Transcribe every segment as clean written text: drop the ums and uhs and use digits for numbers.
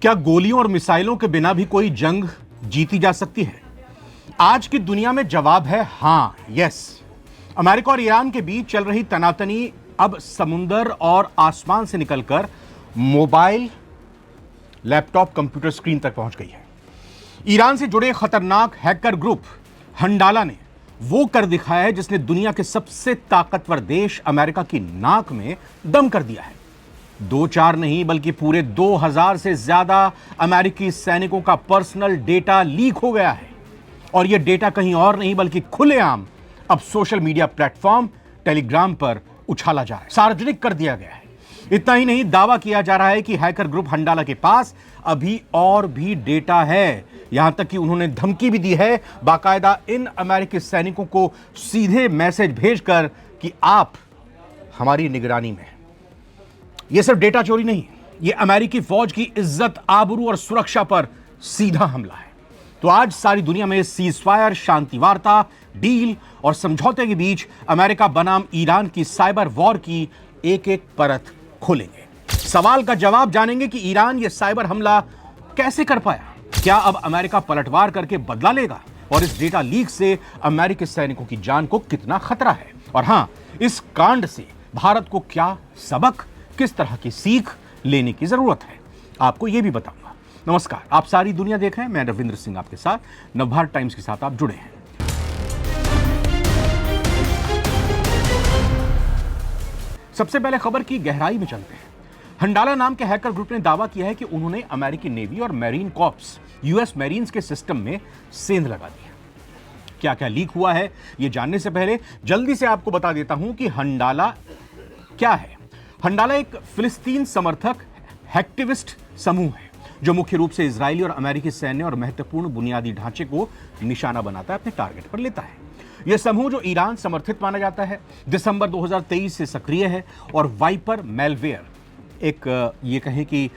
क्या गोलियों और मिसाइलों के बिना भी कोई जंग जीती जा सकती है? आज की दुनिया में जवाब है हां, यस। अमेरिका और ईरान के बीच चल रही तनातनी अब समुंदर और आसमान से निकलकर मोबाइल, लैपटॉप, कंप्यूटर स्क्रीन तक पहुंच गई है। ईरान से जुड़े खतरनाक हैकर ग्रुप हंडाला ने वो कर दिखाया है जिसने दुनिया के सबसे ताकतवर देश अमेरिका की नाक में दम कर दिया है। दो चार नहीं बल्कि पूरे 2000 से ज्यादा अमेरिकी सैनिकों का पर्सनल डेटा लीक हो गया है। और यह डेटा कहीं और नहीं बल्कि खुलेआम अब सोशल मीडिया प्लेटफॉर्म टेलीग्राम पर उछाला जा रहा है, सार्वजनिक कर दिया गया है। इतना ही नहीं, दावा किया जा रहा है कि हैकर ग्रुप हंडाला के पास अभी और भी डेटा है। यहां तक कि उन्होंने धमकी भी दी है बाकायदा इन अमेरिकी सैनिकों को सीधे मैसेज भेजकर कि आप हमारी निगरानी में। यह सिर्फ डेटा चोरी नहीं, यह अमेरिकी फौज की इज्जत, आबरू और सुरक्षा पर सीधा हमला है। तो आज सारी दुनिया में सीजफायर, शांति वार्ता, डील और समझौते के बीच अमेरिका बनाम ईरान की साइबर वॉर की एक एक परत खोलेंगे। सवाल का जवाब जानेंगे कि ईरान यह साइबर हमला कैसे कर पाया। क्या अब अमेरिका पलटवार करके बदला लेगा? और इस डेटा लीक से अमेरिकी सैनिकों की जान को कितना खतरा है? और हां, इस कांड से भारत को क्या सबक, किस तरह की सीख लेने की जरूरत है, आपको यह भी बताऊंगा। नमस्कार, आप सारी दुनिया देख रहे हैं। मैं रविंद्र सिंह आपके साथ नवभारत टाइम्स के साथ आप जुड़े हैं। सबसे पहले खबर की गहराई में चलते हैं। हंडाला नाम के हैकर ग्रुप ने दावा किया है कि उन्होंने अमेरिकी नेवी और मैरीन कॉर्प्स, यूएस मैरीन्स के सिस्टम में सेंध लगा दी है। क्या क्या लीक हुआ है यह जानने से पहले जल्दी से आपको बता देता हूं कि हंडाला क्या है। हंडाला एक फिलिस्तीन समर्थक हैक्टिविस्ट समूह है जो मुख्य रूप से इजरायली और अमेरिकी सैन्य और महत्वपूर्ण बुनियादी ढांचे को निशाना बनाता है, अपने टारगेट पर लेता है। यह समूह जो ईरान समर्थित माना जाता है, दिसंबर 2023 से सक्रिय है और वाइपर मेलवेयर, एक ये कहें कि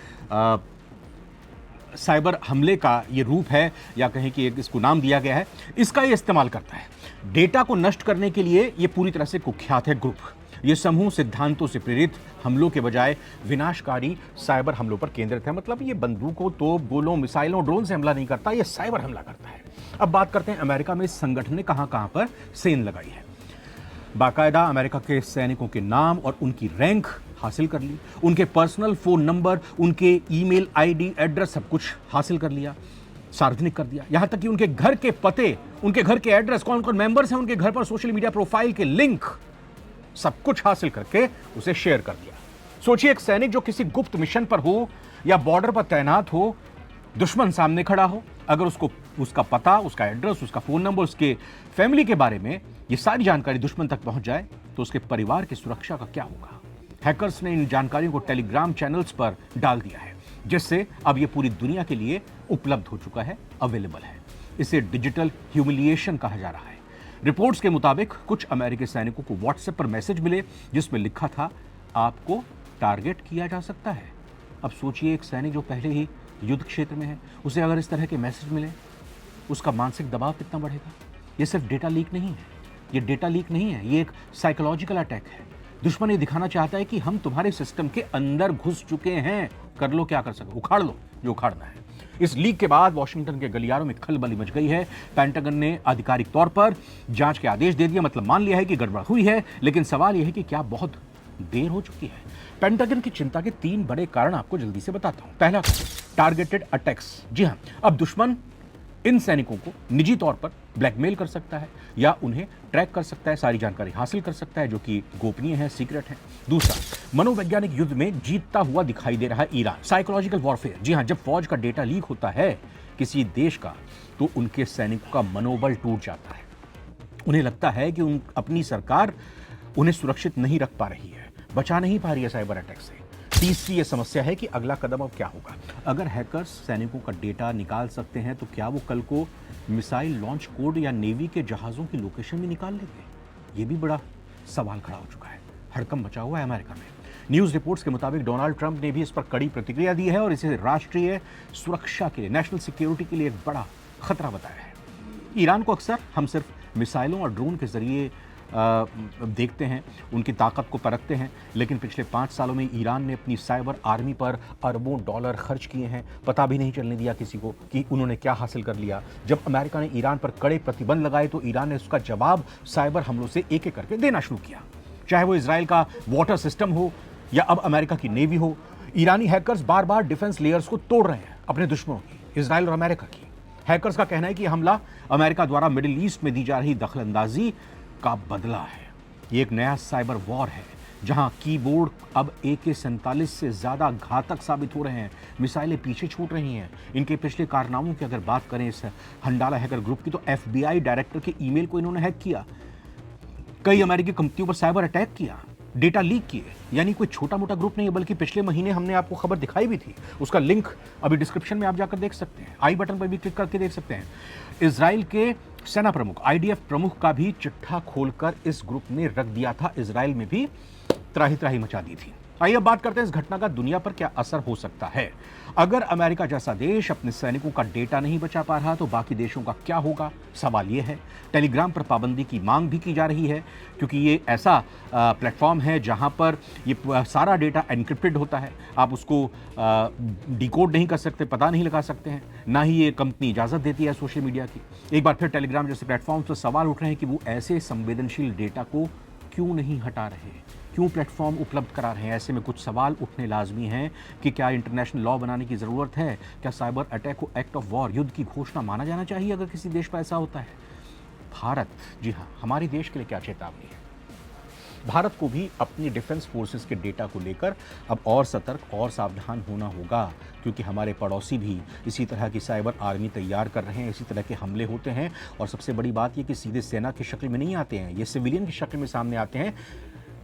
साइबर हमले का ये रूप है या कहें कि एक इसको नाम दिया गया है, इसका ये इस्तेमाल करता है। डेटा को नष्ट करने के लिए ये पूरी तरह से कुख्यात है ग्रुप। ये समूह सिद्धांतों से प्रेरित हमलों के बजाय विनाशकारी साइबर हमलों पर केंद्रित है। मतलब ये बंदूकों, तोप, गोलों, मिसाइलों, ड्रोन से हमला नहीं करता, ये साइबर हमला करता है। अब बात करते हैं अमेरिका में इस संगठन ने कहां कहां पर सेंध लगाई है। बाकायदा अमेरिका के सैनिकों के नाम और उनकी रैंक हासिल कर ली, उनके पर्सनल फोन नंबर, उनके ईमेल आईडी, एड्रेस, सब कुछ हासिल कर लिया, सार्वजनिक कर दिया। यहां तक कि उनके घर के पते, उनके घर के एड्रेस, कौन कौन मेंबर्स हैं उनके घर पर, सोशल मीडिया प्रोफाइल के लिंक, सब कुछ हासिल करके उसे शेयर कर दिया। सोचिए, एक सैनिक जो किसी गुप्त मिशन पर हो या बॉर्डर पर तैनात हो, दुश्मन सामने खड़ा हो, अगर उसको उसका पता, उसका एड्रेस, उसका फोन नंबर, उसके फैमिली के बारे में ये सारी जानकारी दुश्मन तक पहुंच जाए तो उसके परिवार की सुरक्षा का क्या होगा? हैकर्स ने इन जानकारियों को टेलीग्राम चैनल्स पर डाल दिया है, जिससे अब ये पूरी दुनिया के लिए उपलब्ध हो चुका है, अवेलेबल है। इसे डिजिटल ह्यूमिलिएशन कहा जा रहा है। रिपोर्ट्स के मुताबिक कुछ अमेरिकी सैनिकों को व्हाट्सएप पर मैसेज मिले जिसमें लिखा था, आपको टारगेट किया जा सकता है। अब सोचिए, एक सैनिक जो पहले ही युद्ध क्षेत्र में है, उसे अगर इस तरह के मैसेज मिले, उसका मानसिक दबाव कितना बढ़ेगा। ये सिर्फ डेटा लीक नहीं है, ये डेटा लीक नहीं है, ये एक साइकोलॉजिकल अटैक है। दुश्मन ये दिखाना चाहता है कि हम तुम्हारे सिस्टम के अंदर घुस चुके हैं, कर लो क्या कर सको, उखाड़ लो जो उखाड़ना है। इस लीक के बाद वॉशिंगटन के गलियारों में खलबली मच गई है। पेंटागन ने आधिकारिक तौर पर जांच के आदेश दे दिए, मतलब मान लिया है कि गड़बड़ हुई है। लेकिन सवाल यह है कि क्या बहुत देर हो चुकी है? पेंटागन की चिंता के 3 बड़े कारण आपको जल्दी से बताता हूं। पहला, टारगेटेड अटैक्स। जी हां, अब दुश्मन इन सैनिकों को निजी तौर पर ब्लैकमेल कर सकता है या उन्हें ट्रैक कर सकता है, सारी जानकारी हासिल कर सकता है जो कि गोपनीय है, सीक्रेट है। दूसरा, मनोवैज्ञानिक युद्ध में जीतता हुआ दिखाई दे रहा है ईरान, साइकोलॉजिकल वॉरफेयर। जी हां, जब फौज का डेटा लीक होता है किसी देश का, तो उनके सैनिकों का मनोबल टूट जाता है। उन्हें लगता है कि अपनी सरकार उन्हें सुरक्षित नहीं रख पा रही है, बचा नहीं पा रही है साइबर अटैक से। तीसरी यह समस्या है कि अगला कदम अब क्या होगा। अगर हैकर्स सैनिकों का डेटा निकाल सकते हैं तो क्या वो कल को मिसाइल लॉन्च कोड या नेवी के जहाजों की लोकेशन भी निकाल लेंगे? ये भी बड़ा सवाल खड़ा हो चुका है। हड़कंप मचा हुआ है अमेरिका में। न्यूज़ रिपोर्ट्स के मुताबिक डोनाल्ड ट्रंप ने भी इस पर कड़ी प्रतिक्रिया दी है और इसे राष्ट्रीय सुरक्षा के लिए, नेशनल सिक्योरिटी के लिए एक बड़ा खतरा बताया है। ईरान को अक्सर हम सिर्फ मिसाइलों और ड्रोन के जरिए देखते हैं, उनकी ताकत को परखते हैं। लेकिन पिछले 5 सालों में ईरान ने अपनी साइबर आर्मी पर अरबों डॉलर खर्च किए हैं। पता भी नहीं चलने दिया किसी को कि उन्होंने क्या हासिल कर लिया। जब अमेरिका ने ईरान पर कड़े प्रतिबंध लगाए तो ईरान ने उसका जवाब साइबर हमलों से एक-एक करके देना शुरू किया। चाहे वो इजराइल का वाटर सिस्टम हो या अब अमेरिका की नेवी हो, ईरानी हैकर्स बार बार डिफेंस लेयर्स को तोड़ रहे हैं अपने दुश्मनों की, इजराइल और अमेरिका की। हैकर्स का कहना है कि हमला अमेरिका द्वारा मिडिल ईस्ट में दी जा रही दखलंदाजी का बदला है। ये एक नया साइबर वॉर है जहां कीबोर्ड अब AK-47 से ज्यादा घातक साबित हो रहे हैं। मिसाइलें पीछे छूट रही हैं। इनके पिछले कारनामों की अगर बात करें इस हंडाला हैकर ग्रुप की, तो FBI डायरेक्टर के ईमेल को इन्होंने हैक किया, कई अमेरिकी कंपनियों पर साइबर अटैक किया, डेटा लीक किए। यानी कोई छोटा मोटा ग्रुप नहीं है, बल्कि पिछले महीने हमने आपको खबर दिखाई भी थी। उसका लिंक अभी डिस्क्रिप्शन में आप जाकर देख सकते हैं, आई बटन पर भी क्लिक करके देख सकते हैं। इजराइल के सेना प्रमुख, IDF प्रमुख का भी चिट्ठा खोलकर इस ग्रुप ने रख दिया था। इजराइल में भी त्राही त्राही मचा दी थी। आइए अब बात करते हैं इस घटना का दुनिया पर क्या असर हो सकता है। अगर अमेरिका जैसा देश अपने सैनिकों का डेटा नहीं बचा पा रहा तो बाकी देशों का क्या होगा? सवाल यह है। टेलीग्राम पर पाबंदी की मांग भी की जा रही है, क्योंकि ये ऐसा प्लेटफॉर्म है जहां पर ये सारा डेटा एन्क्रिप्टेड होता है। आप उसको डिकोड नहीं कर सकते, पता नहीं लगा सकते हैं, ना ही ये कंपनी इजाज़त देती है सोशल मीडिया की। एक बार फिर टेलीग्राम जैसे प्लेटफॉर्म पर सवाल उठ रहे हैं कि वो ऐसे संवेदनशील डेटा को क्यों नहीं हटा रहे, क्यों प्लेटफॉर्म उपलब्ध करा रहे हैं। ऐसे में कुछ सवाल उठने लाजमी हैं कि क्या इंटरनेशनल लॉ बनाने की ज़रूरत है? क्या साइबर अटैक को एक्ट ऑफ वॉर, युद्ध की घोषणा माना जाना चाहिए अगर किसी देश पर ऐसा होता है? भारत, जी हाँ, हमारे देश के लिए क्या चेतावनी है? भारत को भी अपनी डिफेंस फोर्सेस के डेटा को लेकर अब और सतर्क और सावधान होना होगा, क्योंकि हमारे पड़ोसी भी इसी तरह की साइबर आर्मी तैयार कर रहे हैं। इसी तरह के हमले होते हैं और सबसे बड़ी बात ये कि सीधे सेना की शक्ल में नहीं आते हैं, ये सिविलियन की शक्ल में सामने आते हैं,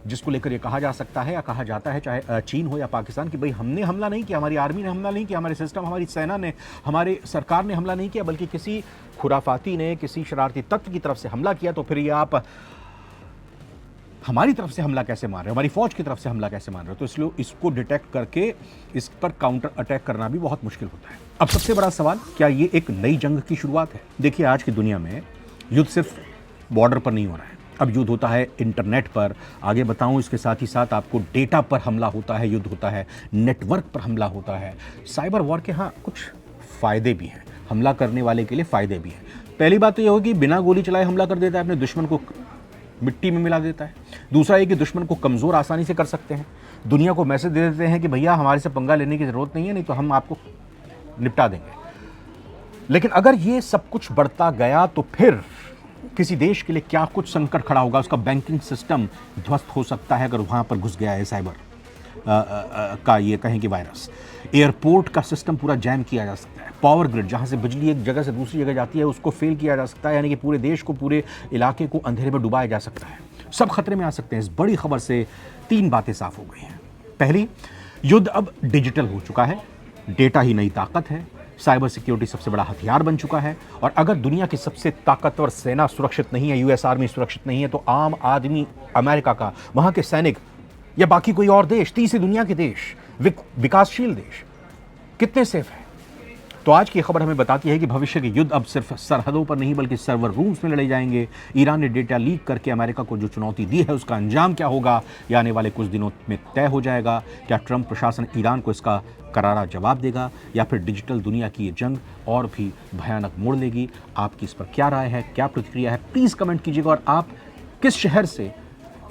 जिसको लेकर ये कहा जा सकता है या कहा जाता है, चाहे चीन हो या पाकिस्तान, कि भाई हमने हमला नहीं किया, हमारी आर्मी ने हमला नहीं किया, हमारे सिस्टम, हमारी सेना ने, हमारे सरकार ने हमला नहीं किया, बल्कि किसी खुराफाती ने, किसी शरारती तत्व की तरफ से हमला किया। तो फिर ये आप हमारी तरफ से हमला कैसे मान रहे हो, हमारी फौज की तरफ से हमला कैसे मान रहे हो? तो इसलिए इसको डिटेक्ट करके इस पर काउंटर अटैक करना भी बहुत मुश्किल होता है। अब सबसे बड़ा सवाल, क्या ये एक नई जंग की शुरुआत है? देखिए, आज की दुनिया में युद्ध सिर्फ बॉर्डर पर नहीं हो रहा है, अब युद्ध होता है इंटरनेट पर। आगे बताऊं, इसके साथ ही साथ आपको डेटा पर हमला होता है, युद्ध होता है, नेटवर्क पर हमला होता है। साइबर वॉर के हाँ कुछ फायदे भी हैं, हमला करने वाले के लिए फायदे भी हैं। पहली बात तो यह होगी, बिना गोली चलाए हमला कर देता है, अपने दुश्मन को मिट्टी में मिला देता है। दूसरा ये कि दुश्मन को कमज़ोर आसानी से कर सकते हैं, दुनिया को मैसेज दे देते हैं कि भैया हमारे से पंगा लेने की ज़रूरत नहीं है, नहीं तो हम आपको निपटा देंगे। लेकिन अगर ये सब कुछ बढ़ता गया तो फिर किसी देश के लिए क्या कुछ संकट खड़ा होगा। उसका बैंकिंग सिस्टम ध्वस्त हो सकता है अगर वहाँ पर घुस गया है साइबर का ये कहें कि वायरस। एयरपोर्ट का सिस्टम पूरा जैम किया जा सकता है। पावर ग्रिड, जहाँ से बिजली एक जगह से दूसरी जगह जाती है, उसको फेल किया जा सकता है, यानी कि पूरे देश को, पूरे इलाके को अंधेरे में डुबाया जा सकता है। सब खतरे में आ सकते हैं। इस बड़ी खबर से 3 बातें साफ हो गई हैं। पहली, युद्ध अब डिजिटल हो चुका है, डेटा ही नई ताकत है, साइबर सिक्योरिटी सबसे बड़ा हथियार बन चुका है। और अगर दुनिया की सबसे ताकतवर सेना सुरक्षित नहीं है, US आर्मी सुरक्षित नहीं है, तो आम आदमी, अमेरिका का, वहाँ के सैनिक या बाकी कोई और देश, तीसरी दुनिया के देश, विकासशील देश कितने सेफ है? तो आज की खबर हमें बताती है कि भविष्य के युद्ध अब सिर्फ सरहदों पर नहीं बल्कि सर्वर रूम्स में लड़े जाएंगे। ईरान ने डेटा लीक करके अमेरिका को जो चुनौती दी है उसका अंजाम क्या होगा, यह आने वाले कुछ दिनों में तय हो जाएगा। क्या ट्रंप प्रशासन ईरान को इसका करारा जवाब देगा या फिर डिजिटल दुनिया की ये जंग और भी भयानक मोड़ लेगी? आपकी इस पर क्या राय है, क्या प्रतिक्रिया है, प्लीज़ कमेंट कीजिएगा। और आप किस शहर से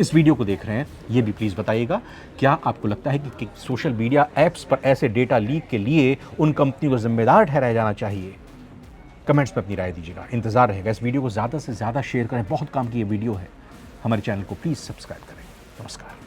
इस वीडियो को देख रहे हैं ये भी प्लीज़ बताइएगा। क्या आपको लगता है कि सोशल मीडिया ऐप्स पर ऐसे डेटा लीक के लिए उन कंपनियों को जिम्मेदार ठहराया जाना चाहिए? कमेंट्स में अपनी राय दीजिएगा। इंतजार रहेगा। इस वीडियो को ज़्यादा से ज़्यादा शेयर करें, बहुत काम की ये वीडियो है। हमारे चैनल को प्लीज़ सब्सक्राइब करें। नमस्कार।